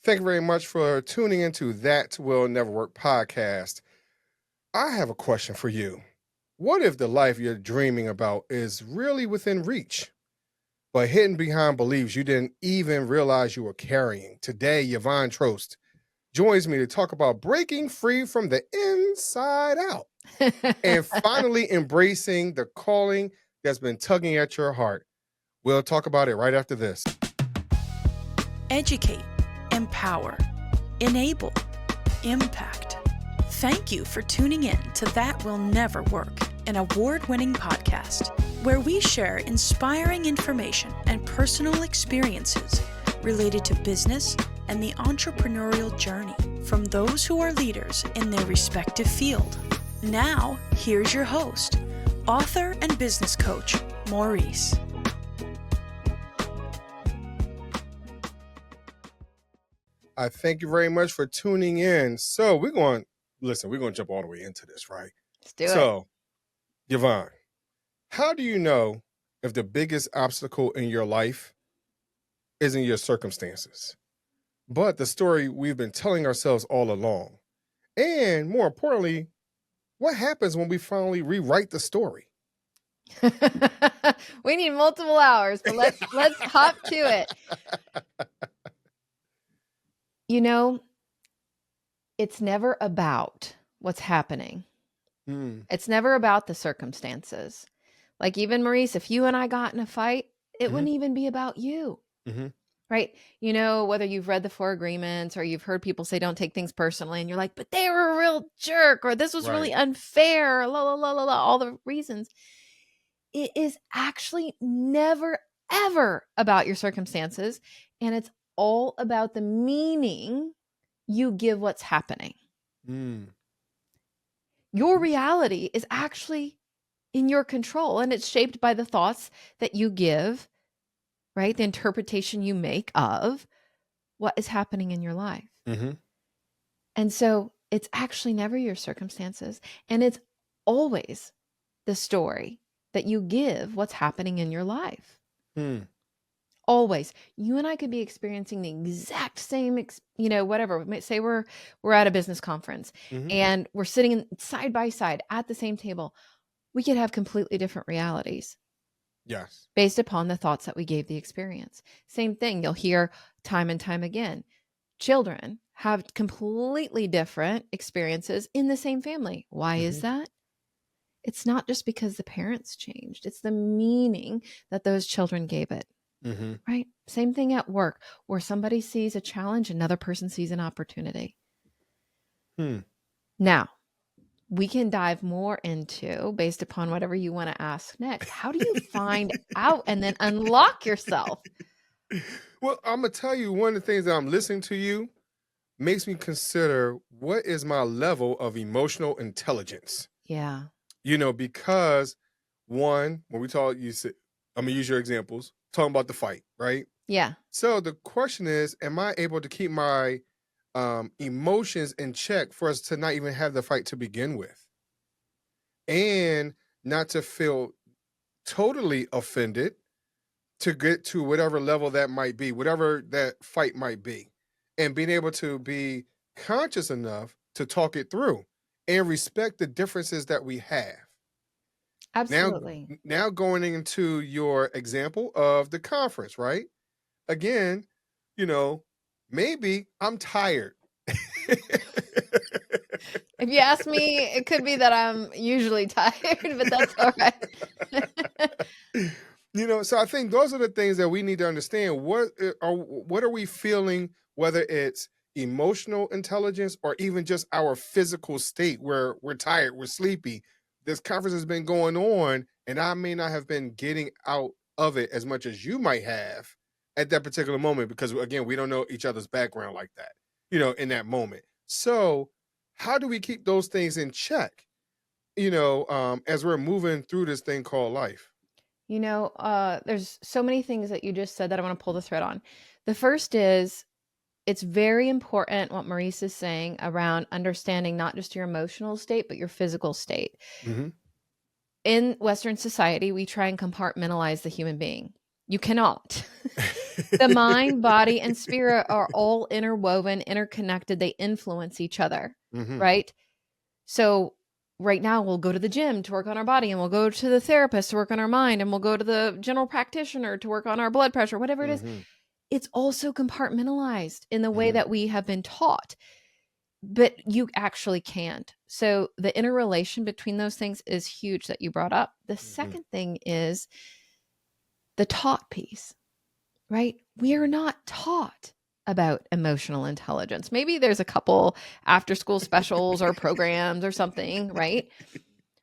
Thank you very much for tuning into That Will Never Work podcast. I have a question for you. What if the life you're dreaming about is really within reach, but hidden behind beliefs you didn't even realize you were carrying? Today, Yvonne Trost joins me to talk about breaking free from the inside out and finally embracing the calling that's been tugging at your heart. We'll talk about it right after this. Educate, empower, enable, impact. Thank you for tuning in to That Will Never Work, an award-winning podcast where we share inspiring information and personal experiences related to business and the entrepreneurial journey from those who are leaders in their respective field. Now, here's your host, author and business coach, Maurice. I thank you very much for tuning in. So we're going to jump all the way into this, right? Let's do it. So, Yvonne, how do you know if the biggest obstacle in your life isn't your circumstances, but the story we've been telling ourselves all along? And more importantly, what happens when we finally rewrite the story? We need multiple hours, but let's hop to it. You know, it's never about what's happening. It's never about the circumstances. Like even Maurice, if you and I got in a fight, it wouldn't even be about you. Right? You know, whether you've read the 4 agreements or you've heard people say don't take things personally and you're like, but they were a real jerk or this was really unfair, all the reasons. It is actually never, ever about your circumstances. And it's all about the meaning you give what's happening. Your reality is actually in your control, and it's shaped by the thoughts that you give, right? The interpretation you make of what is happening in your life. And so it's actually never your circumstances, and it's always the story that you give what's happening in your life. Always. You and I could be experiencing the exact same, whatever. Say we're at a business conference and we're sitting side by side at the same table. We could have completely different realities. Yes. Based upon the thoughts that we gave the experience. Same thing. You'll hear time and time again. Children have completely different experiences in the same family. Why is that? It's not just because the parents changed. It's the meaning that those children gave it. Right? Same thing at work, where somebody sees a challenge, another person sees an opportunity. Now, we can dive more into, based upon whatever you want to ask next, how do you find out and then unlock yourself? Well, I'm going to tell you, one of the things that I'm listening to you makes me consider, what is my level of emotional intelligence? Yeah. You know, because one, when we talk, I'm going to use your examples, talking about the fight, right? Yeah. So the question is, am I able to keep my emotions in check for us to not even have the fight to begin with? And not to feel totally offended to get to whatever level that might be, whatever that fight might be. And being able to be conscious enough to talk it through and respect the differences that we have. Absolutely. Now going into your example of the conference, right? Again, maybe I'm tired. If you ask me, it could be that I'm usually tired, but that's all right. So I think those are the things that we need to understand. What are we feeling, whether it's emotional intelligence or even just our physical state where we're tired, we're sleepy. This conference has been going on and I may not have been getting out of it as much as you might have at that particular moment, because again, we don't know each other's background like that, in that moment. So how do we keep those things in check, as we're moving through this thing called life? There's so many things that you just said that I want to pull the thread on. The first is, it's very important what Maurice is saying around understanding not just your emotional state, but your physical state. In Western society, we try and compartmentalize the human being. You cannot. The mind, body, and spirit are all interwoven, interconnected. They influence each other, right? So right now we'll go to the gym to work on our body, and we'll go to the therapist to work on our mind, and we'll go to the general practitioner to work on our blood pressure, whatever it is. It's also compartmentalized in the way that we have been taught, but you actually can't. So the interrelation between those things is huge that you brought up. The second thing is the taught piece, right? We are not taught about emotional intelligence. Maybe there's a couple after school specials or programs or something, right?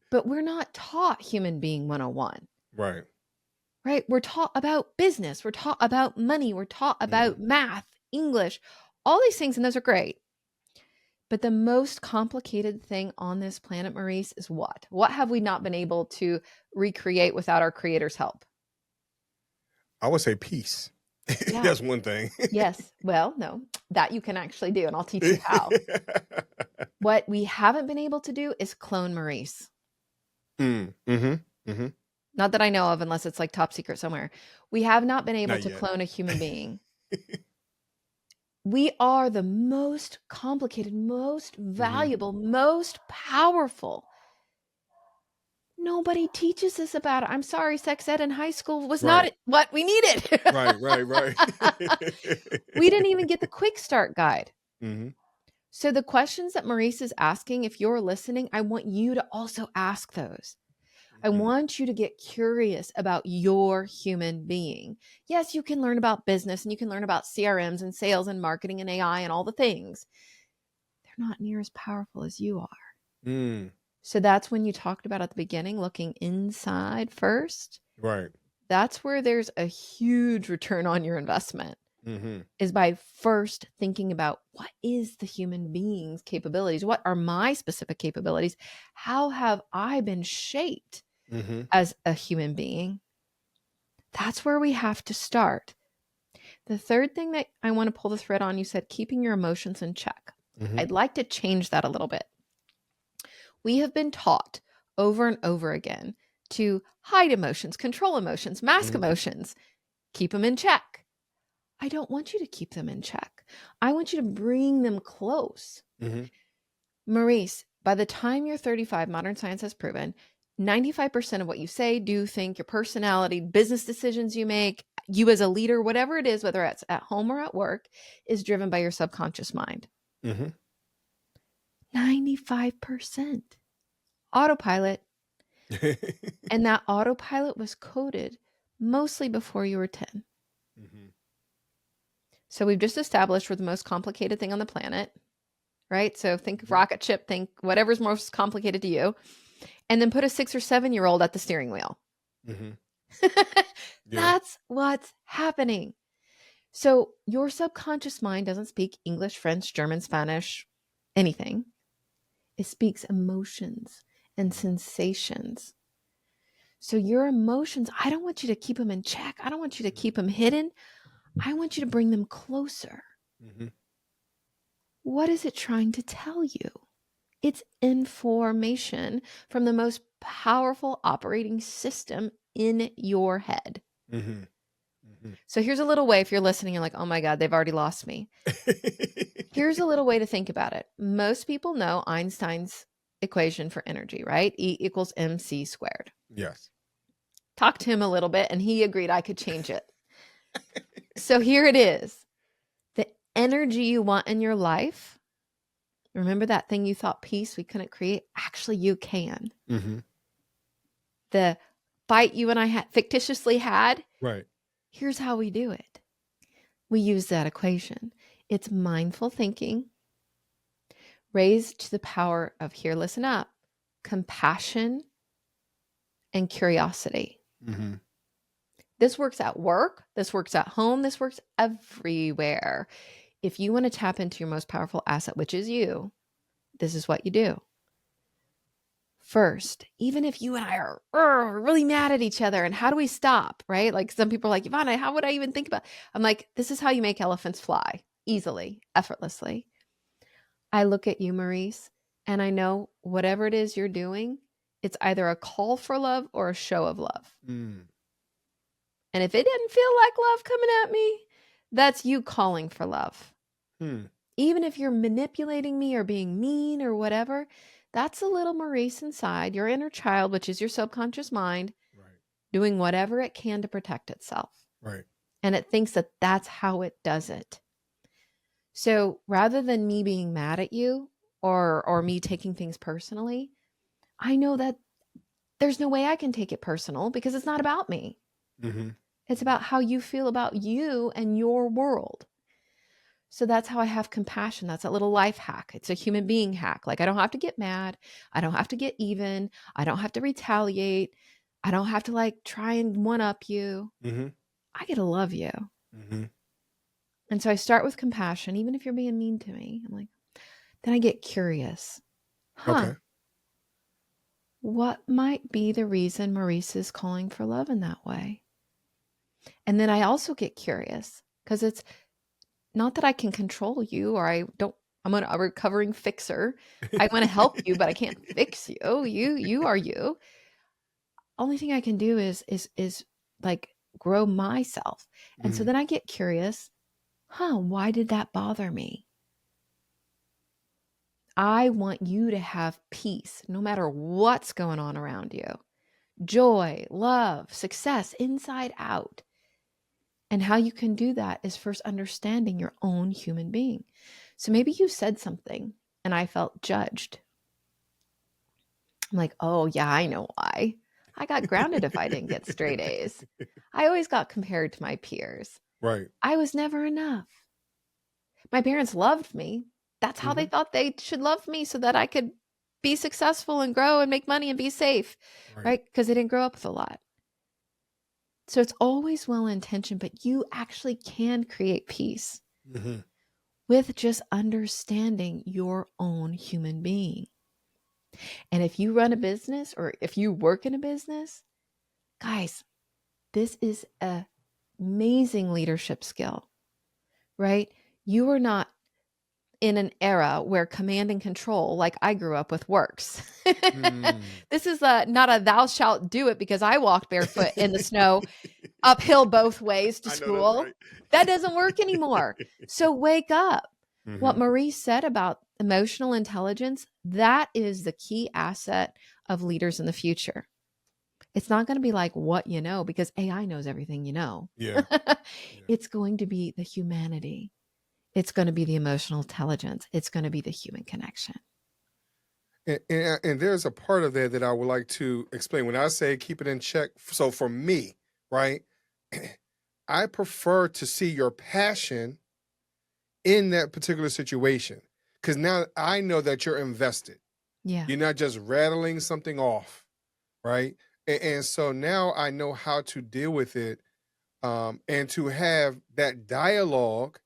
But we're not taught human being 101. Right. Right? We're taught about business. We're taught about money. We're taught about math, English, all these things, and those are great. But the most complicated thing on this planet, Maurice, is what? What have we not been able to recreate without our creator's help? I would say peace. Yeah. That's one thing. Yes. Well, no, that you can actually do, and I'll teach you how. What we haven't been able to do is clone Maurice. Not that I know of, unless it's like top secret somewhere. We have not been able to clone a human being. We are the most complicated, most valuable, most powerful. Nobody teaches us about it. I'm sorry, sex ed in high school was not what we needed. Right. We didn't even get the quick start guide. So the questions that Maurice is asking, if you're listening, I want you to also ask those. I want you to get curious about your human being. Yes, you can learn about business, and you can learn about CRMs and sales and marketing and AI and all the things. They're not near as powerful as you are. So that's when you talked about at the beginning, looking inside first. Right. That's where there's a huge return on your investment, is by first thinking about what is the human being's capabilities? What are my specific capabilities? How have I been shaped as a human being? That's where we have to start. The third thing that I want to pull the thread on, you said keeping your emotions in check. I'd like to change that a little bit. We have been taught over and over again to hide emotions, control emotions, mask emotions, keep them in check. I don't want you to keep them in check. I want you to bring them close. Maurice, by the time you're 35, modern science has proven 95% of what you say, do, think, your personality, business decisions you make, you as a leader, whatever it is, whether it's at home or at work, is driven by your subconscious mind. 95%. Autopilot. And that autopilot was coded mostly before you were 10. So we've just established we're the most complicated thing on the planet, right? So think rocket ship, think whatever's most complicated to you, and then put a 6 or 7-year-old at the steering wheel. That's what's happening. So your subconscious mind doesn't speak English, French, German, Spanish, anything. It speaks emotions and sensations. So your emotions, I don't want you to keep them in check. I don't want you to keep them hidden. I want you to bring them closer. What is it trying to tell you? It's information from the most powerful operating system in your head. So here's a little way, if you're listening, you're like, oh my God, they've already lost me. Here's a little way to think about it. Most people know Einstein's equation for energy, right? E equals mc squared. Yes. Talked to him a little bit and he agreed I could change it. So here it is. The energy you want in your life, remember that thing you thought peace we couldn't create? Actually, you can. The fight you and I had fictitiously had, Right. Here's how we do it. We use that equation. It's mindful thinking raised to the power of, here, listen up, compassion and curiosity. This works at work. This works at home. This works everywhere. If you want to tap into your most powerful asset, which is you, this is what you do. First, even if you and I are really mad at each other, and how do we stop, right? Like some people are like, Yvonne, how would I even think about? I'm like, this is how you make elephants fly easily, effortlessly. I look at you, Maurice, and I know whatever it is you're doing, it's either a call for love or a show of love. And if it didn't feel like love coming at me, That's you calling for love. Hmm. Even if you're manipulating me or being mean or whatever, that's a little Maurice inside, your inner child, which is your subconscious mind, Right. doing whatever it can to protect itself. Right. And it thinks that that's how it does it. So rather than me being mad at you or me taking things personally, I know that there's no way I can take it personal because it's not about me. Mm-hmm. It's about how you feel about you and your world. So that's how I have compassion. That's a little life hack. It's a human being hack. Like I don't have to get mad. I don't have to get even. I don't have to retaliate. I don't have to like try and one up you. Mm-hmm. I get to love you. Mm-hmm. And so I start with compassion, even if you're being mean to me. I'm like, then I get curious. Okay. What might be the reason Maurice is calling for love in that way? And then I also get curious because it's not that I can control you or I'm a recovering fixer. I want to help you, but I can't fix you. You are you. Only thing I can do is like grow myself. And so Mm-hmm. then I get curious. Why did that bother me? I want you to have peace no matter what's going on around you. Joy, love, success, inside out. And how you can do that is first understanding your own human being. So maybe you said something and I felt judged. I'm like, oh, yeah, I know why. I got grounded if I didn't get straight A's. I always got compared to my peers. Right. I was never enough. My parents loved me. That's how they Mm-hmm. thought they should love me so that I could be successful and grow and make money and be safe, right? Because they didn't grow up with a lot. So it's always well-intentioned, but you actually can create peace Mm-hmm. with just understanding your own human being. And if you run a business or if you work in a business, guys, this is an amazing leadership skill, right? You are not in an era where command and control, like I grew up with, works. This is not a thou shalt do it because I walked barefoot in the snow uphill both ways to I know that's school. right. That doesn't work anymore. So wake up. Mm-hmm. What Maurice said about emotional intelligence, that is the key asset of leaders in the future. It's not going to be like what you know because AI knows everything you know. Yeah. It's going to be the humanity. It's going to be the emotional intelligence. It's going to be the human connection. And there's a part of that I would like to explain. When I say keep it in check, so for me, right, I prefer to see your passion in that particular situation because now I know that you're invested. Yeah. You're not just rattling something off, right? And so now I know how to deal with it and to have that dialogue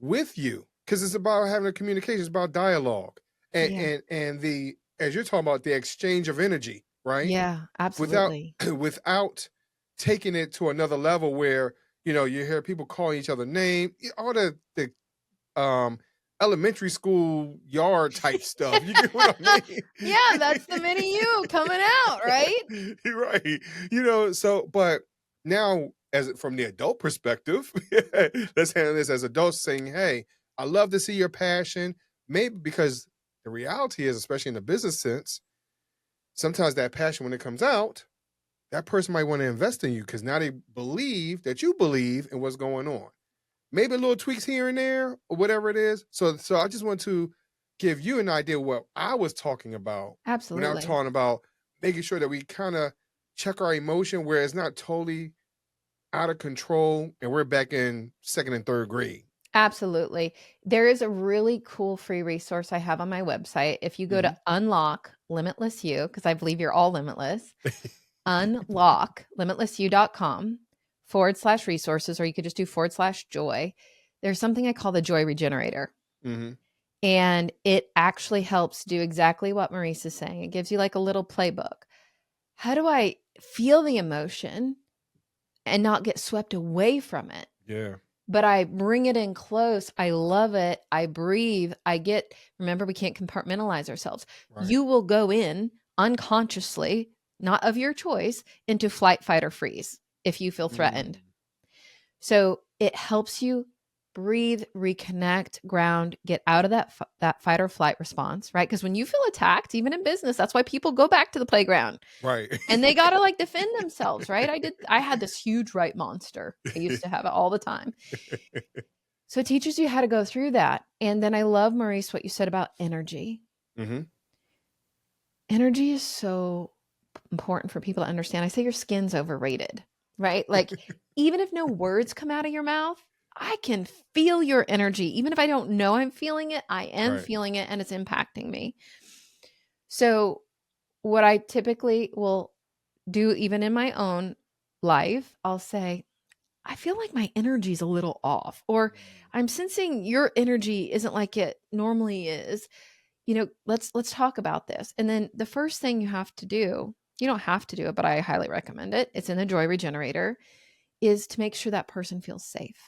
with you because it's about having a communication. It's about dialogue and the as you're talking about the exchange of energy, right? Yeah, Without absolutely. without taking it to another level where you hear people calling each other name, all the um elementary school yard type stuff. You get what I mean? Yeah, that's the mini you coming out, right? You're right. So but now from the adult perspective, let's handle this as adults saying, hey, I love to see your passion. Maybe because the reality is, especially in the business sense, sometimes that passion, when it comes out, that person might want to invest in you because now they believe that you believe in what's going on. Maybe a little tweaks here and there or whatever it is. So I just want to give you an idea of what I was talking about when I'm Absolutely. talking about making sure that we kind of check our emotion where it's not totally out of control and we're back in second and third grade. Absolutely. There is a really cool free resource I have on my website. If you go to Unlock Limitless You, because I believe you're all limitless, unlocklimitlessyou.com/resources, or you could just do /joy. There's something I call the Joy Regenerator. Mm-hmm. And it actually helps do exactly what Maurice is saying. It gives you like a little playbook. How do I feel the emotion and not get swept away from it? Yeah. But I bring it in close. I love it. I breathe. Remember, we can't compartmentalize ourselves. Right. You will go in unconsciously, not of your choice, into flight, fight, or freeze if you feel threatened. So It helps you breathe, reconnect, ground, get out of that fight or flight response, right? Because when you feel attacked, even in business, that's why people go back to the playground. Right. And they got to like defend themselves, right? I had this huge right monster. I used to have it all the time. So it teaches you how to go through that. And then I love, Maurice, what you said about energy. Mm-hmm. Energy is so important for people to understand. I say your skin's overrated, right? Like, even if no words come out of your mouth, I can feel your energy. Even if I don't know I'm feeling it, I am Right. feeling it and it's impacting me. So, what I typically will do, even in my own life, I'll say, I feel like my energy's a little off, or I'm sensing your energy isn't like it normally is. Let's talk about this. And then the first thing you have to do, you don't have to do it, but I highly recommend it. It's in the Joy Regenerator, is to make sure that person feels safe.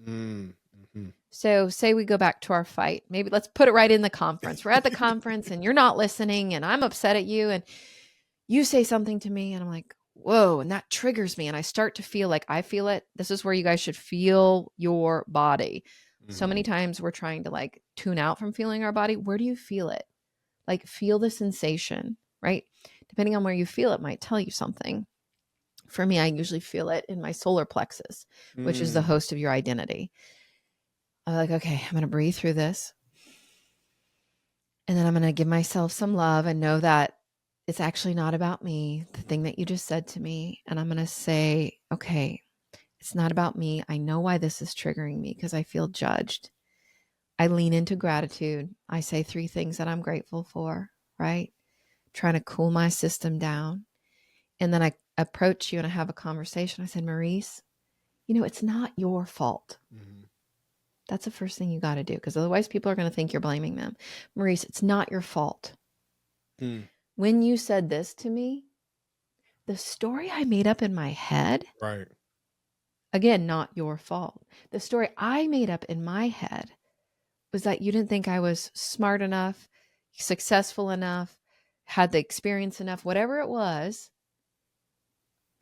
Mm-hmm. So say we go back to our fight. Maybe let's put it right in the conference. We're at the conference and you're not listening and I'm upset at you and you say something to me and I'm like, whoa, and that triggers me. And I start to feel like I feel it. This is where you guys should feel your body. Mm-hmm. So many times we're trying to like tune out from feeling our body. Where do you feel it? Like, feel the sensation, right? Depending on where you feel it might tell you something. For me, I usually feel it in my solar plexus, which is the host of your identity. I'm like, okay, I'm going to breathe through this. And then I'm going to give myself some love and know that it's actually not about me, the thing that you just said to me. And I'm going to say, okay, it's not about me. I know why this is triggering me because I feel judged. I lean into gratitude. I say 3 things that I'm grateful for, right? Trying to cool my system down. And then I approach you and I have a conversation. I said, Maurice, it's not your fault. Mm-hmm. That's the first thing you got to do, because otherwise people are going to think you're blaming them. Maurice, it's not your fault. When you said this to me, the story I made up in my head, Right. again, not your fault. The story I made up in my head was that you didn't think I was smart enough, successful enough, had the experience enough, whatever it was,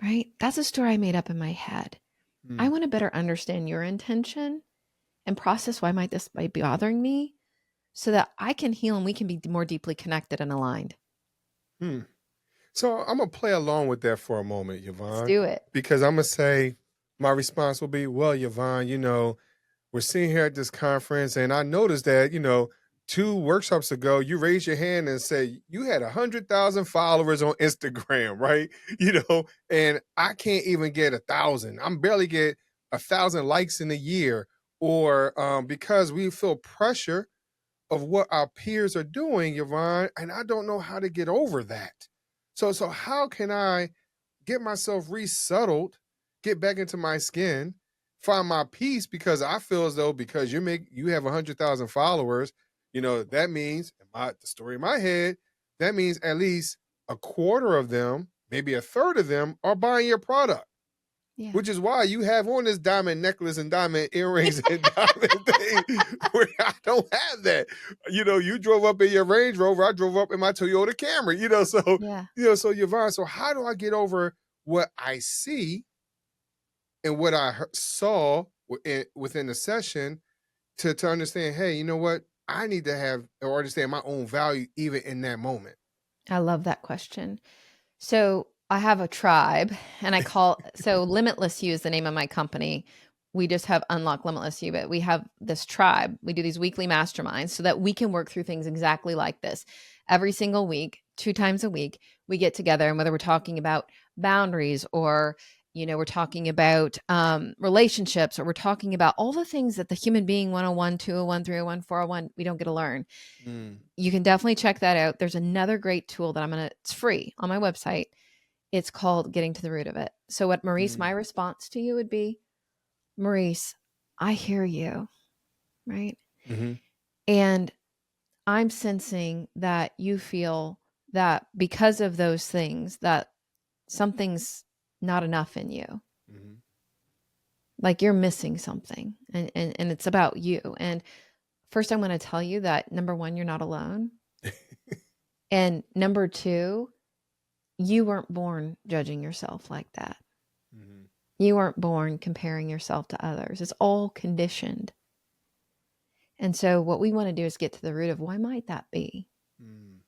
right? That's a story I made up in my head. I want to better understand your intention and process why this might be bothering me so that I can heal and we can be more deeply connected and aligned. So I'm going to play along with that for a moment, Yvonne. Let's do it. Because I'm going to say, my response will be, well, Yvonne, we're sitting here at this conference and I noticed that, 2 workshops ago, you raised your hand and said you had 100,000 followers on Instagram, right? And I can't even get 1,000. I'm barely get 1,000 likes in a year, or because we feel pressure of what our peers are doing, Yvonne, and I don't know how to get over that. So how can I get myself resettled, get back into my skin, find my peace? Because I feel as though because you have 100,000 followers, that means the story in my head, that means at least a quarter of them, maybe a third of them are buying your product. Yeah. Which is why you have on this diamond necklace and diamond earrings and diamond thing where I don't have that. You drove up in your Range Rover, I drove up in my Toyota Camry, so Yvonne, so how do I get over what I see and what I saw within the session to understand, hey, you know what? I need to have or understand my own value even in that moment. I love that question. So I have a tribe and so Limitless You is the name of my company. We just have Unlock Limitless You, but we have this tribe. We do these weekly masterminds so that we can work through things exactly like this. Every single week, 2 times a week, we get together, and whether we're talking about boundaries or we're talking about relationships, or we're talking about all the things that the human being 101, 201, 301, 401, we don't get to learn. You can definitely check that out. There's another great tool that it's free on my website. It's called Getting to the Root of It. So what, Maurice, my response to you would be, Maurice, I hear you, right? Mm-hmm. And I'm sensing that you feel that because of those things, that something's not enough in you. Mm-hmm. Like you're missing something, and it's about you. And first, I want to tell you that, number 1, you're not alone. And number 2, you weren't born judging yourself like that. Mm-hmm. You weren't born comparing yourself to others. It's all conditioned. And so what we want to do is get to the root of why might that be? Mm.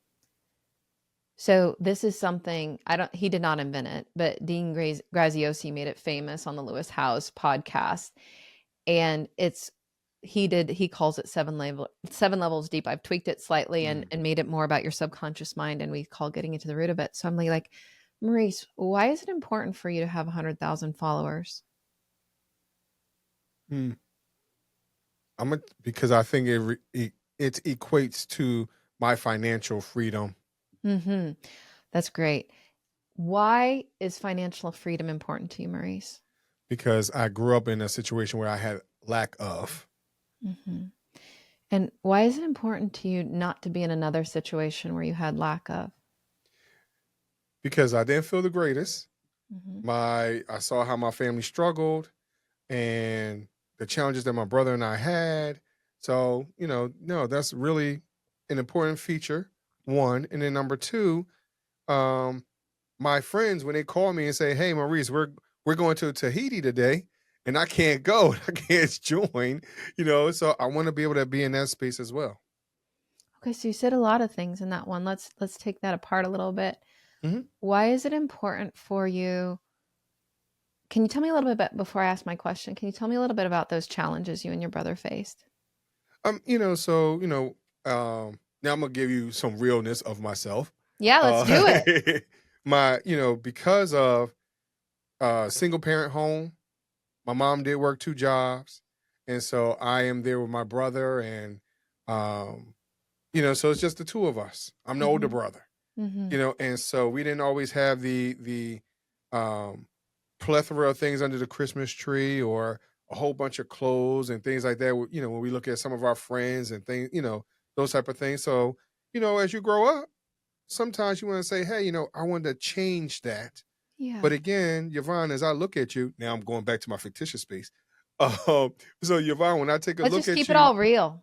So this is something he did not invent it, but Dean Graziosi made it famous on the Lewis Howes podcast. And he calls it 7 levels deep. I've tweaked it slightly and made it more about your subconscious mind. And we call getting into the root of it. So I'm like, Maurice, why is it important for you to have 100,000 followers? Because I think it equates to my financial freedom. Mm-hmm. That's great. Why is financial freedom important to you, Maurice? Because I grew up in a situation where I had lack of. Mm-hmm. And why is it important to you not to be in another situation where you had lack of? Because I didn't feel the greatest. Mm-hmm. I saw how my family struggled and the challenges that my brother and I had. So, no, that's really an important feature, one. And then number two, my friends, when they call me and say, hey, Maurice, we're going to Tahiti today and I can't go, I can't join, so I want to be able to be in that space as well. Okay, so you said a lot of things in that one. Let's take that apart a little bit. Mm-hmm. Why is it important for you? Can you tell me a little bit before I ask my question? Can you tell me a little bit about those challenges you and your brother faced? Now I'm gonna give you some realness of myself. Yeah, let's do it. Because of single parent home, my mom did work 2 jobs, and so I am there with my brother, and so it's just the two of us. I'm the older brother, and so we didn't always have the plethora of things under the Christmas tree or a whole bunch of clothes and things like that. When we look at some of our friends and things, those type of things. So, as you grow up, sometimes you want to say, hey, I want to change that. Yeah. But again, Yvonne, as I look at you, now I'm going back to my fictitious space. So Yvonne, when I take a Let's look just at keep you, it all real.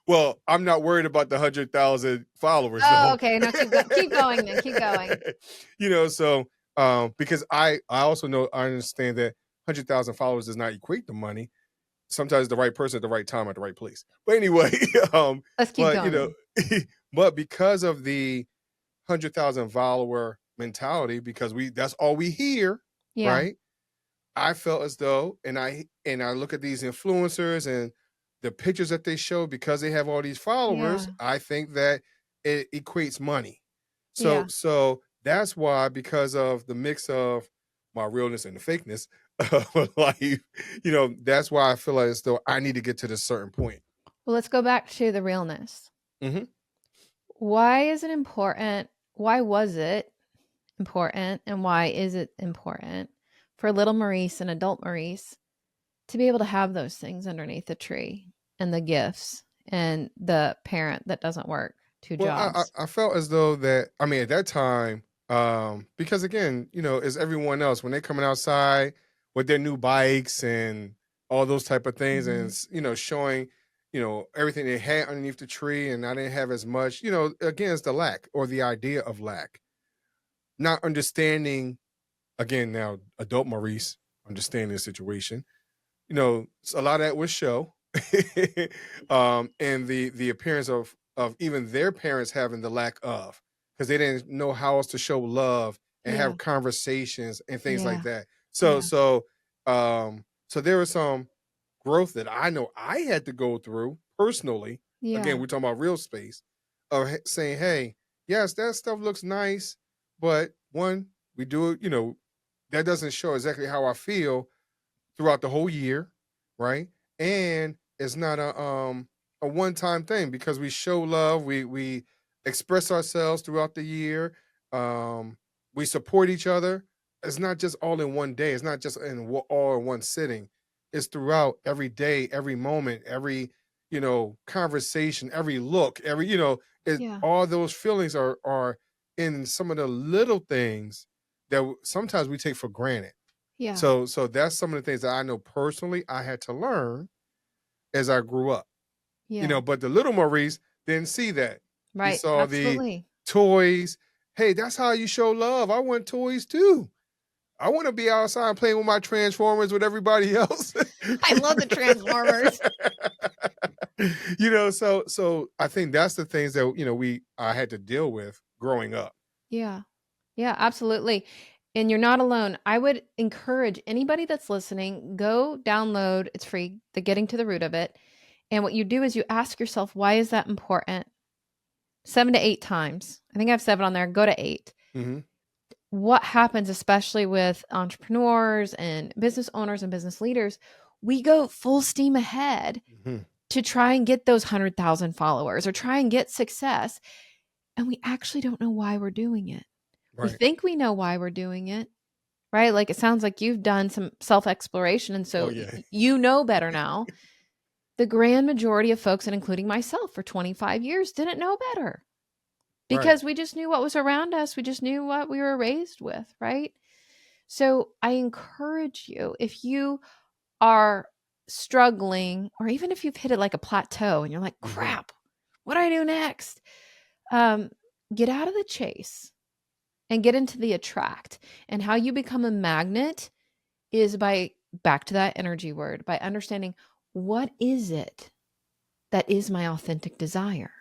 well, I'm not worried about the 100,000 followers. Oh, though. okay. No, keep going then. Keep going. So because I also know, I understand that 100,000 followers does not equate to money. Sometimes the right person at the right time at the right place. But anyway, Let's keep going. But because of the 100,000 follower mentality, because that's all we hear, Yeah. right? I felt as though, and I look at these influencers and the pictures that they show, because they have all these followers, I think that it equates money. So that's why, because of the mix of my realness and the fakeness of life, that's why I feel like as though I need to get to this certain point. Well, let's go back to the realness. Mm-hmm. Why is it important? Why was it important? And why is it important for little Maurice and adult Maurice to be able to have those things underneath the tree, and the gifts, and the parent that doesn't work 2 jobs? I felt as though that, at that time, because again, as everyone else, when they're coming outside with their new bikes and all those type of things, and showing, everything they had underneath the tree, and I didn't have as much, again, it's the lack, or the idea of lack, not understanding. Again, now adult Maurice understanding the situation, a lot of that was show, and the appearance of even their parents having the lack of, because they didn't know how else to show love and have conversations and things like that. So there was some growth that I know I had to go through personally. Again, we're talking about real space of saying, hey, yes, that stuff looks nice, but one, we do it, that doesn't show exactly how I feel throughout the whole year, right? And it's not a one-time thing, because we show love, we express ourselves throughout the year, we support each other. It's not just all in one day, it's not just all in one sitting, it's throughout every day, every moment, every conversation, every look, every all those feelings are in some of the little things that sometimes we take for granted. So that's some of the things that I know personally I had to learn as I grew up. But the little Maurice didn't see that. Right. He saw Absolutely. the toys. Hey, that's how you show love. I want toys too. I want to be outside playing with my Transformers with everybody else. I love the Transformers. So I think that's the things that I had to deal with growing up. Yeah. Yeah, absolutely. And you're not alone. I would encourage anybody that's listening, go download, it's free, the Getting to the Root of It. And what you do is you ask yourself, why is that important? 7 to 8 times. I think I have 7 on there. Go to 8. Mm-hmm. What happens, especially with entrepreneurs and business owners and business leaders, we go full steam ahead to try and get those 100,000 followers or try and get success. And we actually don't know why we're doing it. Right. We think we know why we're doing it, right? Like it sounds like you've done some self-exploration. And so you know better now. The grand majority of folks, and including myself for 25 years, didn't know better because we just knew what was around us. We just knew what we were raised with, right? So I encourage you, if you are struggling, or even if you've hit it like a plateau and you're like, crap, what do I do next? Get out of the chase and get into the attract. And how you become a magnet is by, back to that energy word, by understanding what is it that is my authentic desire.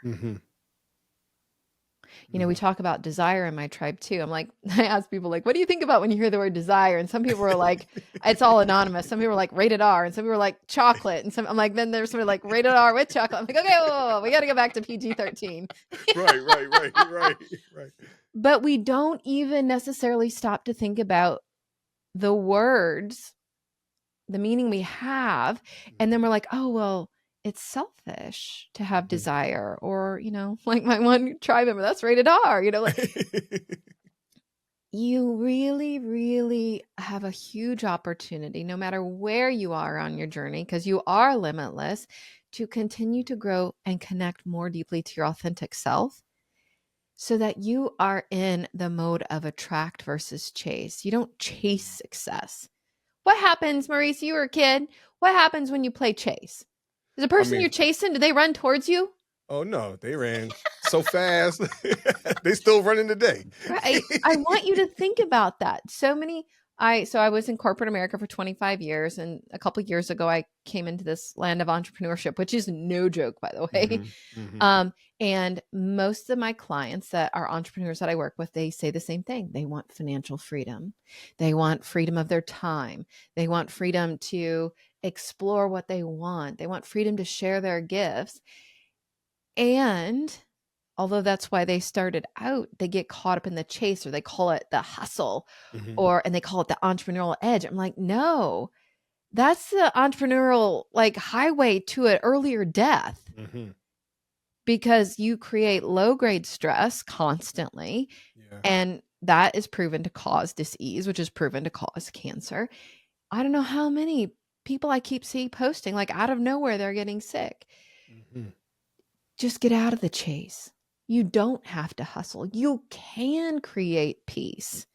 We talk about desire in my tribe too. I'm like, I ask people like, what do you think about when you hear the word desire? And some people are like, it's all anonymous. Some people are like rated R, and some people are like chocolate. And I'm like, then there's somebody like rated R with chocolate. I'm like, okay, whoa, we got to go back to PG-13. Right. But we don't even necessarily stop to think about the words, the meaning we have. And then we're like, oh, well, it's selfish to have desire, or, like my one tribe member, that's rated R, you really, really have a huge opportunity, no matter where you are on your journey, because you are limitless, to continue to grow and connect more deeply to your authentic self, so that you are in the mode of attract versus chase. You don't chase success. What happens, Maurice? You were a kid. What happens when you play chase? Is the person you're chasing, do they run towards you? Oh, no, they ran so fast. They still running today. Right. I want you to think about that. I was in corporate America for 25 years. And a couple of years ago, I came into this land of entrepreneurship, which is no joke, by the way. And most of my clients that are entrepreneurs that I work with, they say the same thing. They want financial freedom. They want freedom of their time. They want freedom to explore what they want. They want freedom to share their gifts. And although that's why they started out, they get caught up in the chase, or they call it the hustle, and they call it the entrepreneurial edge. I'm like, no, that's the entrepreneurial highway to an earlier death, because you create low grade stress constantly. And that is proven to cause disease, which is proven to cause cancer. I don't know how many people I keep seeing posting, like out of nowhere, they're getting sick. Just get out of the chase. You don't have to hustle. You can create peace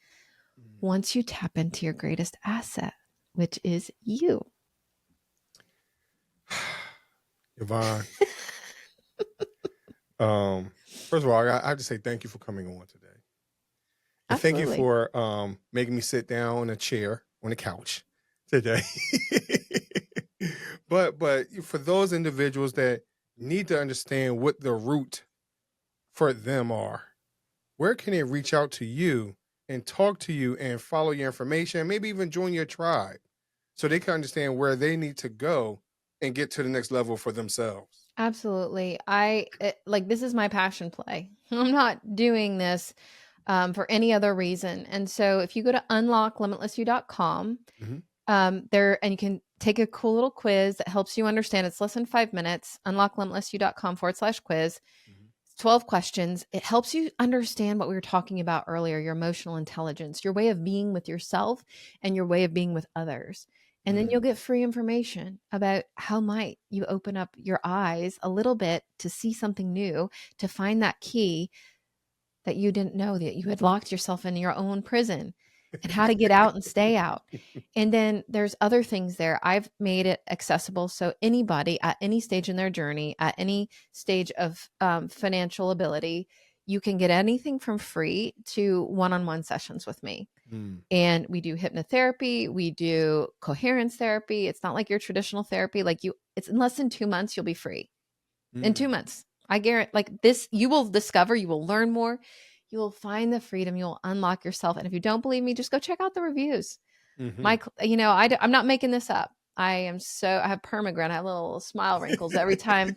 once you tap into your greatest asset, which is you. Yvonne, first of all, I have to say thank you for coming on today. And Absolutely. thank you for making me sit down on a chair on the couch today. But for those individuals that need to understand what the root for them are, where can they reach out to you and talk to you and follow your information, and maybe even join your tribe, so they can understand where they need to go and get to the next level for themselves? Absolutely. This is my passion play. I'm not doing this for any other reason. And so if you go to unlocklimitlessyou.com, there, and you can take a cool little quiz that helps you understand. It's less than 5 minutes, unlocklimitlessyou.com/quiz. 12 questions. It helps you understand what we were talking about earlier, your emotional intelligence, your way of being with yourself and your way of being with others. And then you'll get free information about how might you open up your eyes a little bit to see something new, to find that key that you didn't know that you had locked yourself in your own prison, and how to get out and stay out. And then there's other things there. I've made it accessible so anybody at any stage in their journey, at any stage of financial ability, you can get anything from free to one-on-one sessions with me. And we do hypnotherapy, we do coherence therapy. It's not like your traditional therapy. Like it's in less than 2 months, you'll be free. In 2 months. I guarantee, like this, you will discover, you will learn more, you will find the freedom, you will unlock yourself. And if you don't believe me, just go check out the reviews. I'm not making this up. I have permagrin. I have little smile wrinkles every time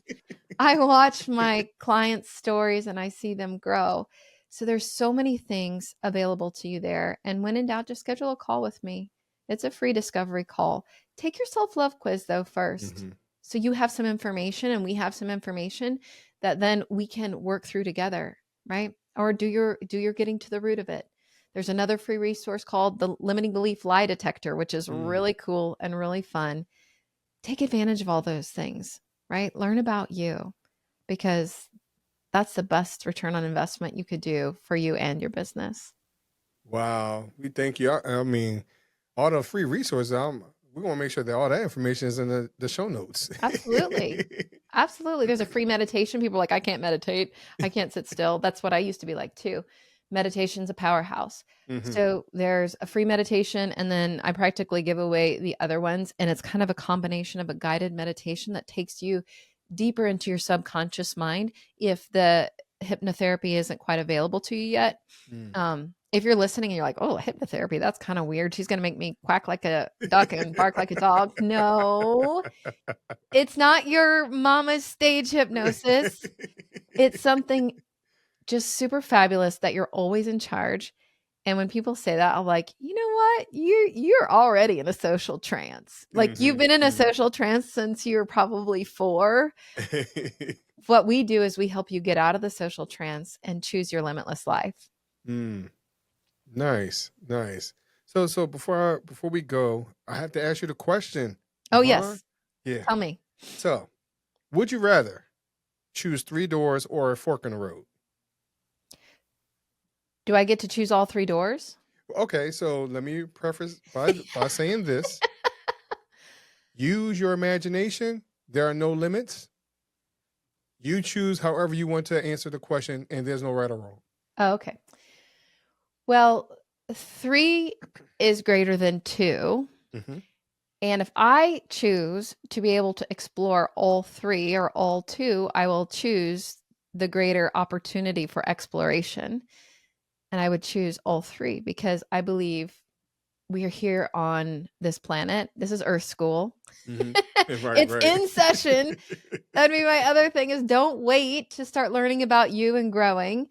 I watch my clients' stories and I see them grow. So there's so many things available to you there. And when in doubt, just schedule a call with me. It's a free discovery call. Take your self-love quiz though first. So you have some information and we have some information that then we can work through together, right? Or do your getting to the root of it. There's another free resource called the Limiting Belief Lie Detector, which is really cool and really fun. Take advantage of all those things, right? Learn about you, because that's the best return on investment you could do for you and your business. Wow. We thank you. I mean, all the free resources, we're going to make sure that all that information is in the show notes. Absolutely. Absolutely. There's a free meditation. People are like, I can't meditate. I can't sit still. That's what I used to be like too. Meditation's a powerhouse. So there's a free meditation, and then I practically give away the other ones. And it's kind of a combination of a guided meditation that takes you deeper into your subconscious mind if the hypnotherapy isn't quite available to you yet. If you're listening and you're like, oh, hypnotherapy, that's kind of weird. She's going to make me quack like a duck and bark like a dog. No, it's not your mama's stage hypnosis. It's something just super fabulous that you're always in charge. And when people say that, I'm like, you know what? You're already in a social trance. Like you've been in a social trance since you were probably 4. What we do is we help you get out of the social trance and choose your limitless life. Nice. So before we go, I have to ask you the question. Oh, Yvonne? yes. Yeah. Tell me. So, would you rather choose 3 doors or a fork in the road? Do I get to choose all 3 doors? Okay, so let me preface by saying this. Use your imagination. There are no limits. You choose however you want to answer the question, and there's no right or wrong. Oh, okay. Well, 3 is greater than 2. And if I choose to be able to explore all 3 or all 2, I will choose the greater opportunity for exploration. And I would choose all 3 because I believe we are here on this planet. This is Earth School. It's in session. That'd be my other thing is don't wait to start learning about you and growing.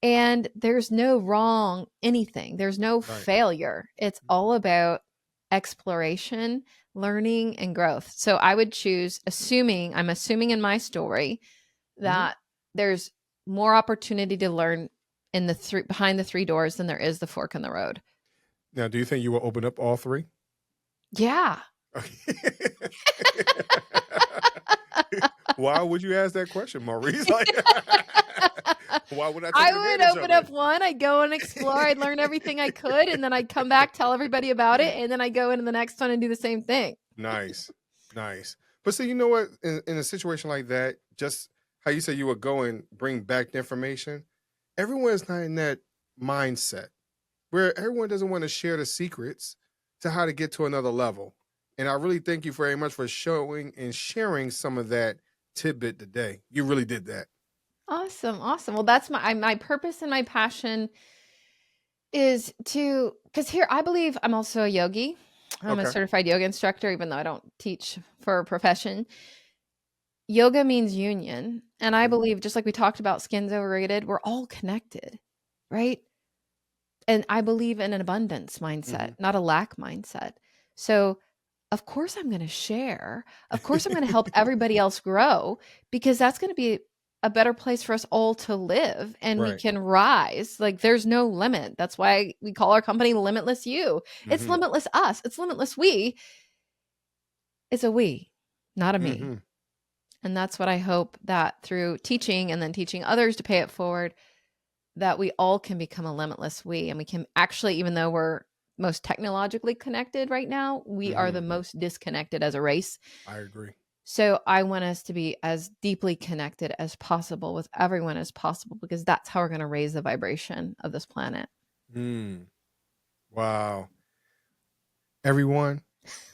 And there's no wrong anything. There's no failure. It's all about exploration, learning, and growth. So I would choose, I'm assuming in my story that there's more opportunity to learn in the behind the 3 doors than there is the fork in the road. Now, do you think you will open up all 3? Yeah. Why would you ask that question, Maurice? Why would I? I would open up one. I'd go and explore. I'd learn everything I could, and then I'd come back, tell everybody about it, and then I'd go into the next one and do the same thing. Nice. But see, you know what? In a situation like that, just how you say you would go and bring back the information, everyone is not in that mindset where everyone doesn't want to share the secrets to how to get to another level. And I really thank you very much for showing and sharing some of that tidbit today. You really did that. Awesome. Well, that's my purpose and my passion is because here I believe I'm also a yogi. I'm a certified yoga instructor, even though I don't teach for a profession. Yoga means union. And I believe, just like we talked about, skin's overrated, we're all connected, right? And I believe in an abundance mindset, not a lack mindset. So of course I'm going to share. Of course I'm going to help everybody else grow, because that's going to be a better place for us all to live, and we can rise. Like there's no limit. That's why we call our company Limitless You. It's limitless us. It's limitless we. It's a we, not a me. And that's what I hope that through teaching and then teaching others to pay it forward, that we all can become a limitless we. And we can actually, even though we're most technologically connected right now, we are the most disconnected as a race. I agree. So I want us to be as deeply connected as possible with everyone as possible, because that's how we're going to raise the vibration of this planet. Wow. Everyone,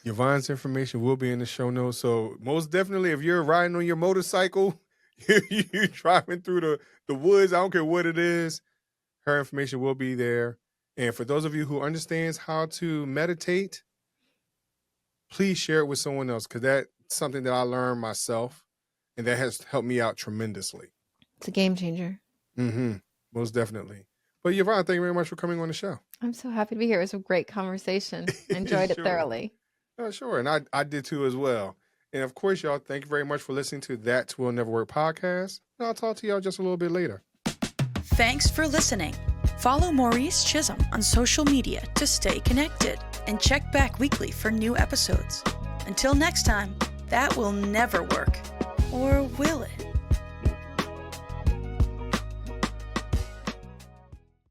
Yvonne's information will be in the show notes. So most definitely, if you're riding on your motorcycle, you're driving through the woods, I don't care what it is, her information will be there. And for those of you who understands how to meditate, please share it with someone else, because that's something that I learned myself, and that has helped me out tremendously. It's a game changer. Most definitely. But Yvonne, thank you very much for coming on the show. I'm so happy to be here. It was a great conversation. I enjoyed it thoroughly. Sure. And I did too as well. And of course, y'all, thank you very much for listening to That Will Never Work podcast. And I'll talk to y'all just a little bit later. Thanks for listening. Follow Maurice Chism on social media to stay connected, and check back weekly for new episodes. Until next time, that will never work. Or will it?